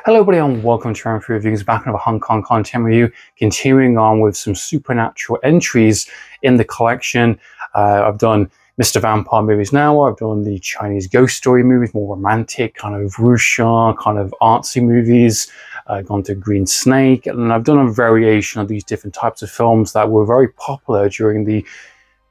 Hello everybody and welcome to Round 3 Reviews, back in a Hong Kong content review, continuing on with some supernatural entries in the collection. I've done Mr. Vampire movies now, I've done the Chinese ghost story movies, more romantic, kind of wuxia, kind of artsy movies. I've gone to Green Snake, and I've done a variation of these different types of films that were very popular during the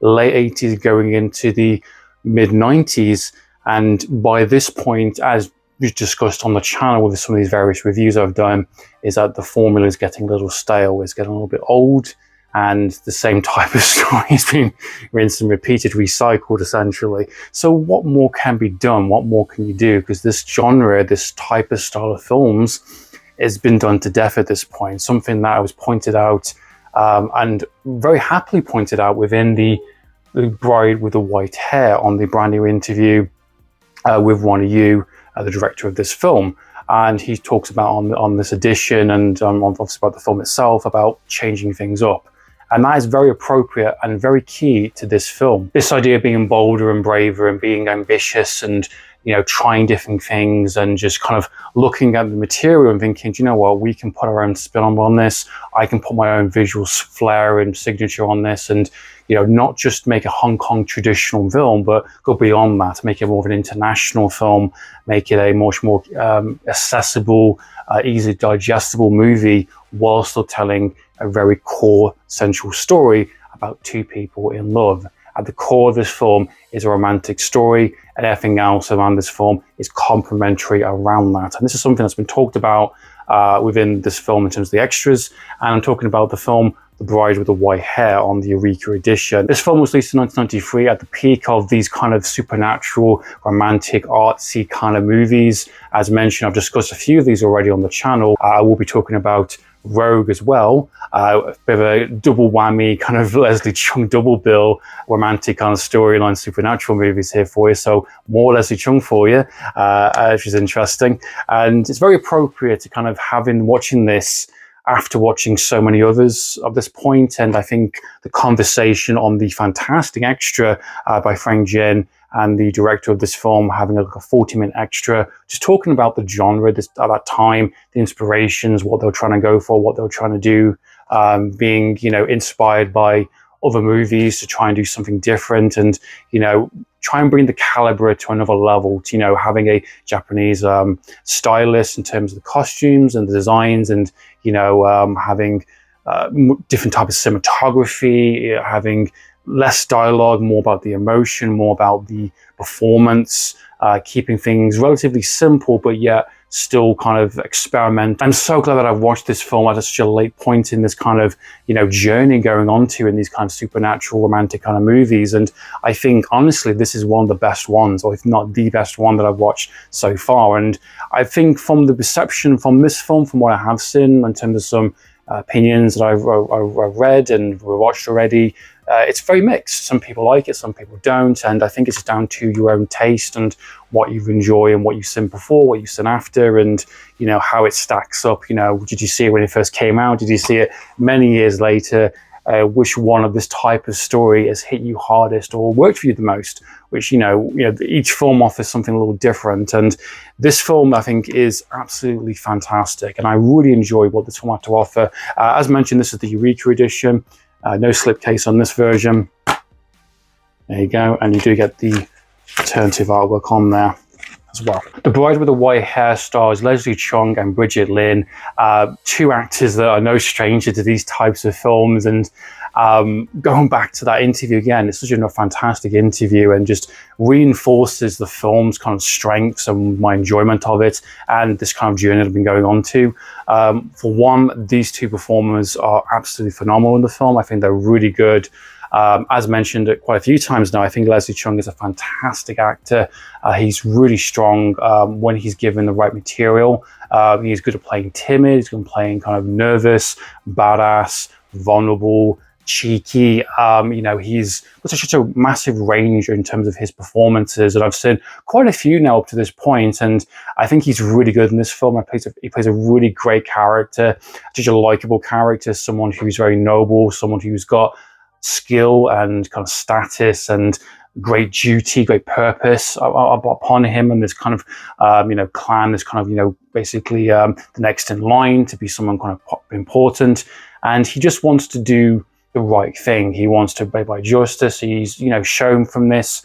late 80s going into the mid 90s. And by this point, as we've discussed on the channel with some of these various reviews I've done, is that the formula is getting a little stale, it's getting a little bit old, and the same type of story has been rinsed and repeated, recycled essentially. So what more can be done? What more can you do? Because this genre, this type of style of films has been done to death at this point. Something that I was pointed out and very happily pointed out within the Bride with the White Hair on the brand new interview with Ronny, the director of this film, and he talks about on this edition and obviously about the film itself, about changing things up, and that is very appropriate and very key to this film. This idea of being bolder and braver and being ambitious and, you know, trying different things and just kind of looking at the material and thinking, do you know what, we can put our own spin on this, I can put my own visual flair and signature on this, and, you know, not just make a Hong Kong traditional film, but go beyond that, make it more of an international film, make it a much more accessible, easily digestible movie, while still telling a very core central story about two people in love. At the core of this film is a romantic story, and everything else around this film is complementary around that. And this is something that's been talked about within this film in terms of the extras, and I'm talking about the film The Bride with the White Hair on the EURKEA edition. This film was released in 1993 at the peak of these kind of supernatural, romantic, artsy kind of movies. As mentioned, I've discussed a few of these already on the channel. I will be talking about Rogue as well, a bit of a double whammy, kind of Leslie Chung double bill, romantic kind of storyline, supernatural movies here for you. So more Leslie Chung for you, which is interesting. And it's very appropriate to kind of watching this after watching so many others of this point. And I think the conversation on the fantastic extra by Frank Jin and the director of this film, having a 40-minute extra, just talking about the genre at that time, the inspirations, what they were trying to go for, what they were trying to do, being, you know, inspired by other movies to try and do something different, and, you know, try and bring the caliber to another level, to, you know, having a Japanese stylist in terms of the costumes and the designs, and, you know, having different type of cinematography, having less dialogue, more about the emotion, more about the performance, keeping things relatively simple, but yet still kind of experiment. I'm so glad that I've watched this film at such a late point in this kind of, you know, journey going on to in these kind of supernatural romantic kind of movies. And I think honestly this is one of the best ones, or if not the best one that I've watched so far. And I think from the perception from this film, from what I have seen in terms of some opinions that I've read and watched already, it's very mixed. Some people like it, some people don't, and I think it's down to your own taste and what you enjoy and what you've seen before, what you've seen after, and, you know, how it stacks up. You know, did you see it when it first came out? Did you see it many years later? Which one of this type of story has hit you hardest or worked for you the most? Which, you know, each film offers something a little different, and this film I think is absolutely fantastic, and I really enjoy what this film had to offer. As mentioned, this is the EURKEA edition. No slipcase on this version. There you go, and you do get the alternative artwork on there as well. The Bride with the White Hair stars Leslie Chung and Bridget Lin, two actors that are no stranger to these types of films. And going back to that interview again, it's such a fantastic interview and just reinforces the film's kind of strengths and my enjoyment of it and this kind of journey I've been going on to. For one, these two performers are absolutely phenomenal in the film. I think they're really good. As mentioned quite a few times now, I think Leslie Chung is a fantastic actor. He's really strong when he's given the right material. He's good at playing timid, he's good at playing kind of nervous, badass, vulnerable, cheeky. You know, he's got such a massive range in terms of his performances, and I've seen quite a few now up to this point, and I think he's really good in this film. He plays a really great character, such a likable character, someone who's very noble, someone who's got skill and kind of status and great duty, great purpose upon him, and this kind of clan, this kind of basically the next in line to be someone kind of important, and he just wants to do the right thing. He wants to obey by justice. He's shown from this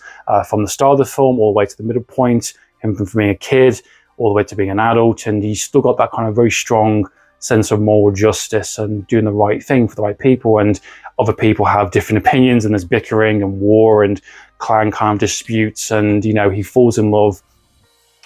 from the start of the film all the way to the middle point, him from being a kid all the way to being an adult, and he's still got that kind of very strong sense of moral justice and doing the right thing for the right people. And other people have different opinions, and there's bickering and war and clan kind of disputes, and he falls in love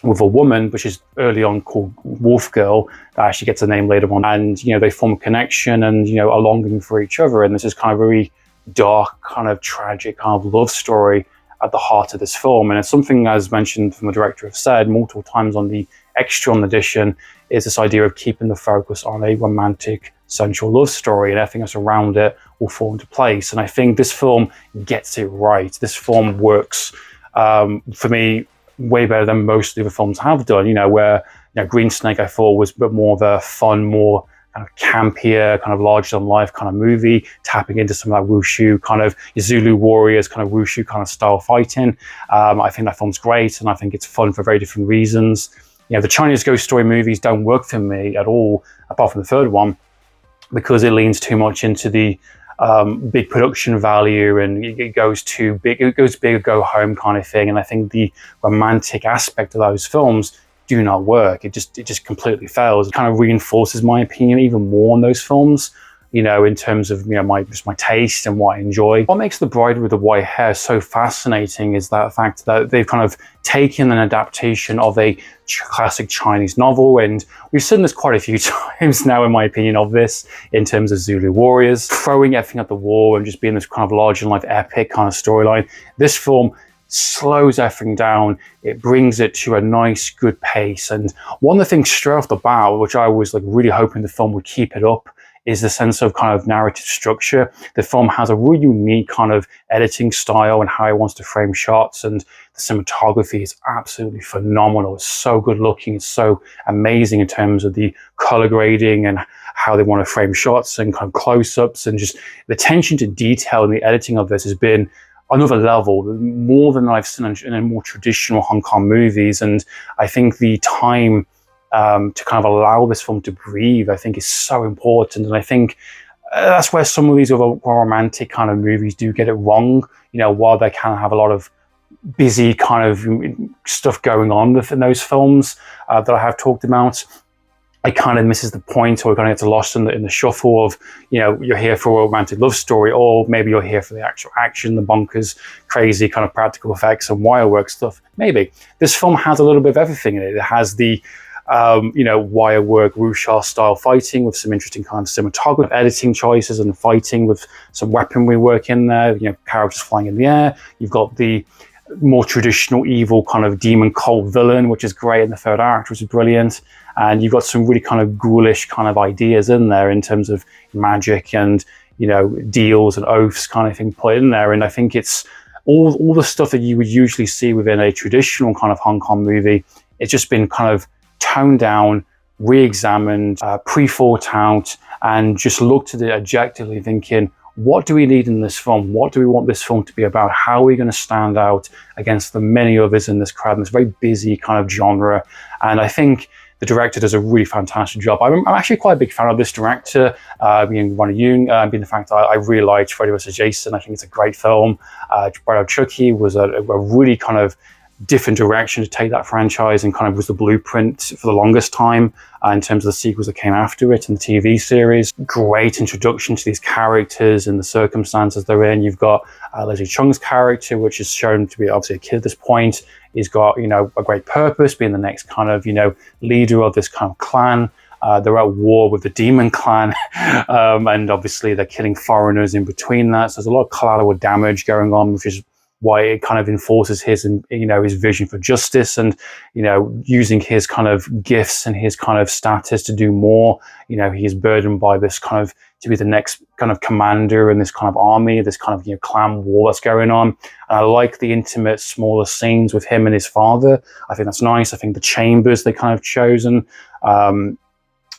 with a woman, which is early on called Wolf Girl, that actually gets a name later on, and they form a connection and a longing for each other. And this is kind of very dark, kind of tragic kind of love story at the heart of this film. And it's something, as mentioned from the director, have said multiple times on the extra on the edition, is this idea of keeping the focus on a romantic central love story, and everything that's around it will fall into place. And I think this film gets it right. This film works for me way better than most of the films have done, where Green Snake I thought was a bit more of a fun, more kind of campier, kind of larger than life kind of movie, tapping into some of that wushu kind of Zulu warriors kind of wushu kind of style fighting. I think that film's great, and I think it's fun for very different reasons. The Chinese ghost story movies don't work for me at all, apart from the third one, because it leans too much into the big production value, and it goes too big. It goes big or go home kind of thing. And I think the romantic aspect of those films do not work. It just completely fails. It kind of reinforces my opinion even more on those films, in terms of my taste and what I enjoy. What makes The Bride with the White Hair so fascinating is that fact that they've kind of taken an adaptation of a classic Chinese novel, and we've seen this quite a few times now, in my opinion, of this, in terms of Zulu warriors, throwing everything at the wall and just being this kind of larger-than-life epic kind of storyline. This film slows everything down. It brings it to a nice, good pace. And one of the things straight off the bat, which I was really hoping the film would keep it up, is the sense of kind of narrative structure. The film has a really unique kind of editing style and how it wants to frame shots, and the cinematography is absolutely phenomenal. It's so good looking. It's so amazing in terms of the color grading and how they want to frame shots and kind of close-ups, and just the attention to detail in the editing of this has been another level, more than I've seen in more traditional Hong Kong movies. And I think the time to kind of allow this film to breathe, I think, is so important. And I think that's where some of these other romantic kind of movies do get it wrong. While they can have a lot of busy kind of stuff going on within those films that I have talked about, it kind of misses the point, or it kind of gets lost in the shuffle of, you're here for a romantic love story, or maybe you're here for the actual action, the bonkers, crazy kind of practical effects and wirework stuff. Maybe. This film has a little bit of everything in it. It has the wirework, wuxia style fighting with some interesting kind of cinematography, editing choices, and fighting with some weaponry work in there, characters flying in the air. You've got the more traditional evil kind of demon cult villain, which is great in the third act, which is brilliant. And you've got some really kind of ghoulish kind of ideas in there in terms of magic and, deals and oaths kind of thing put in there. And I think it's all the stuff that you would usually see within a traditional kind of Hong Kong movie. It's just been kind of toned down, re-examined, pre-thought out, and just looked at it objectively thinking, what do we need in this film? What do we want this film to be about? How are we going to stand out against the many others in this crowd, in this very busy kind of genre? And I think the director does a really fantastic job. I'm actually quite a big fan of this director, being Ronny, being the fact that I really liked Freddy vs. Jason. I think it's a great film. Bride of Chucky was a really kind of different direction to take that franchise, and kind of was the blueprint for the longest time in terms of the sequels that came after it and the TV series. Great introduction to these characters and the circumstances they're in. You've got Leslie Chung's character, which is shown to be obviously a kid at this point. He's got, a great purpose, being the next kind of, leader of this kind of clan. They're at war with the demon clan, and obviously they're killing foreigners in between that. So there's a lot of collateral damage going on, which is why it kind of enforces his vision for justice, and, using his kind of gifts and his kind of status to do more. He is burdened by this kind of, to be the next kind of commander in this kind of army, this kind of, clan war that's going on. And I like the intimate, smaller scenes with him and his father. I think that's nice. I think the chambers they kind of chosen,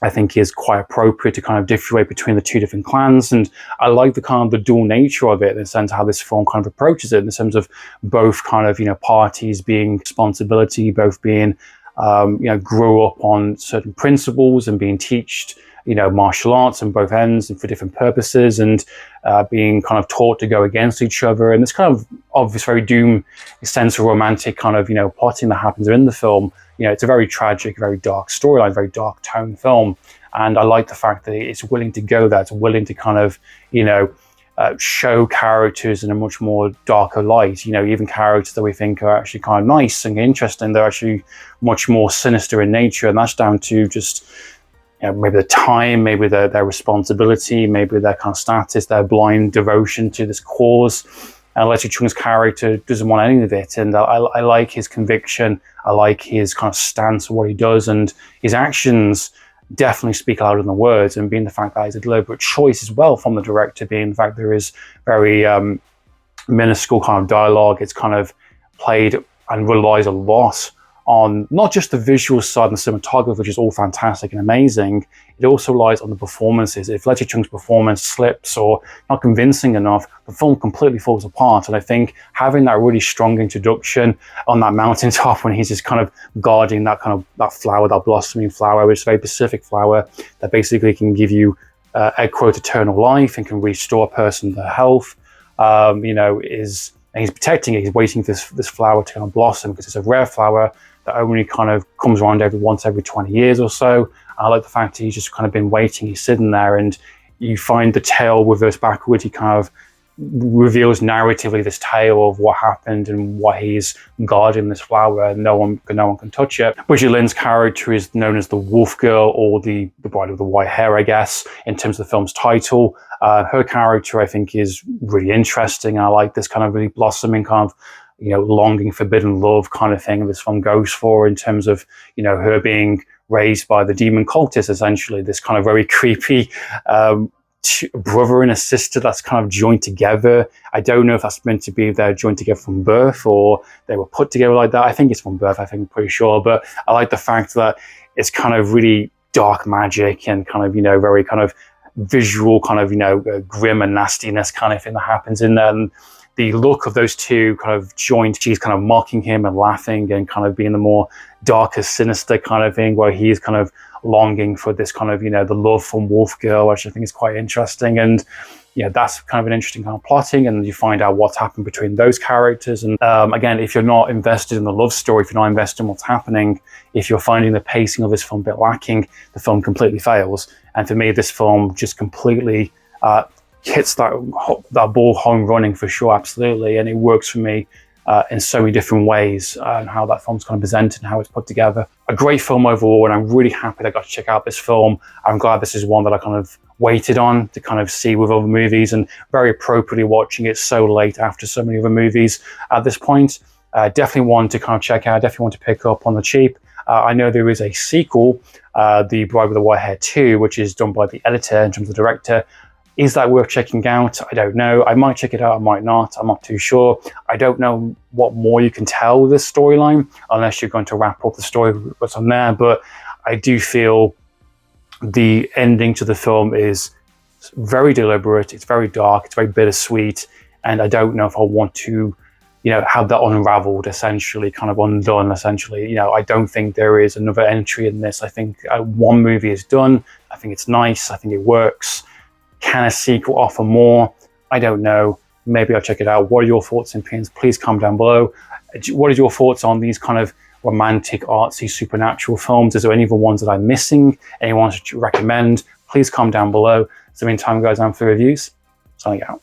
I think is quite appropriate to kind of differentiate between the two different clans. And I like the kind of the dual nature of it in the sense of how this film kind of approaches it in the terms of both kind of, you know, parties being responsibility, both being, you know, grow up on certain principles and being taught, you know, martial arts on both ends and for different purposes, and being kind of taught to go against each other. And this kind of obvious, very doom sense of romantic kind of, you know, plotting that happens in the film. You know, it's a very tragic, very dark storyline, very dark tone film. And I like the fact that it's willing to go there. It's willing to kind of, you know, show characters in a much more darker light. You know, even characters that we think are actually kind of nice and interesting, they're actually much more sinister in nature. And that's down to just, you know, maybe the time, maybe their responsibility, maybe their kind of status, their blind devotion to this cause. And Leslie Chung's character doesn't want any of it. And I like his conviction. I like his kind of stance on what he does. And his actions definitely speak louder than the words. And being the fact that it's a deliberate choice as well from the director, being the fact there is very minuscule kind of dialogue. It's kind of played and relies a lot on not just the visual side and the cinematography, which is all fantastic and amazing. It also relies on the performances. If Leslie Chung's performance slips or not convincing enough, the film completely falls apart. And I think having that really strong introduction on that mountaintop when he's just kind of guarding that kind of that flower, that blossoming flower, which is a very specific flower that basically can give you a quote eternal life and can restore a person to health, you know, and he's protecting it. He's waiting for this flower to kind of blossom because it's a rare flower that only kind of comes around once every 20 years or so. I like the fact that he's just kind of been waiting, he's sitting there, and you find the tale reversed backwards. He kind of reveals narratively this tale of what happened and why he's guarding this flower and no one can touch it. Bridget Lynn's character is known as the Wolf Girl, or the bride with the white hair, I guess, in terms of the film's title. Her character, I think, is really interesting. I like this kind of really blossoming kind of, you know, longing, forbidden love kind of thing this film goes for, in terms of, you know, her being raised by the demon cultist, essentially, this kind of very creepy brother and a sister that's kind of joined together. I don't know if that's meant to be they're joined together from birth or they were put together like that. I think it's from birth, I'm pretty sure. But I like the fact that it's kind of really dark magic and kind of, you know, very kind of visual kind of, you know, grim and nastiness kind of thing that happens in there. And the look of those two kind of joined, she's kind of mocking him and laughing and kind of being the more darker, sinister kind of thing, where he's kind of longing for this kind of, you know, the love from Wolf Girl, which I think is quite interesting. And, you know, that's kind of an interesting kind of plotting, and you find out what's happened between those characters. And again, if you're not invested in the love story, if you're not invested in what's happening, if you're finding the pacing of this film a bit lacking, the film completely fails. And for me, this film just completely hits that ball home running for sure, absolutely. And it works for me in so many different ways, and how that film's kind of presented and how it's put together. A great film overall, and I'm really happy that I got to check out this film. I'm glad this is one that I kind of waited on to kind of see with other movies, and very appropriately watching it so late after so many other movies at this point. Definitely one to kind of check out, definitely want to pick up on the cheap. I know there is a sequel, The Bride with the White Hair 2, which is done by the editor in terms of the director. Is that worth checking out? I don't know. I might check it out, I might not. I'm not too sure. I don't know what more you can tell with this storyline, unless you're going to wrap up the story with what's on there. But I do feel the ending to the film is very deliberate. It's very dark. It's very bittersweet. And I don't know if I want to, you know, have that unraveled, essentially, kind of undone, essentially. You know, I don't think there is another entry in this. I think one movie is done. I think it's nice. I think it works. Can a sequel offer more? I don't know. Maybe I'll check it out. What are your thoughts and opinions? Please comment down below. What are your thoughts on these kind of romantic, artsy, supernatural films? Is there any other ones that I'm missing? Anyone to recommend? Please comment down below. So in the meantime, guys, I'm for reviews. Signing out.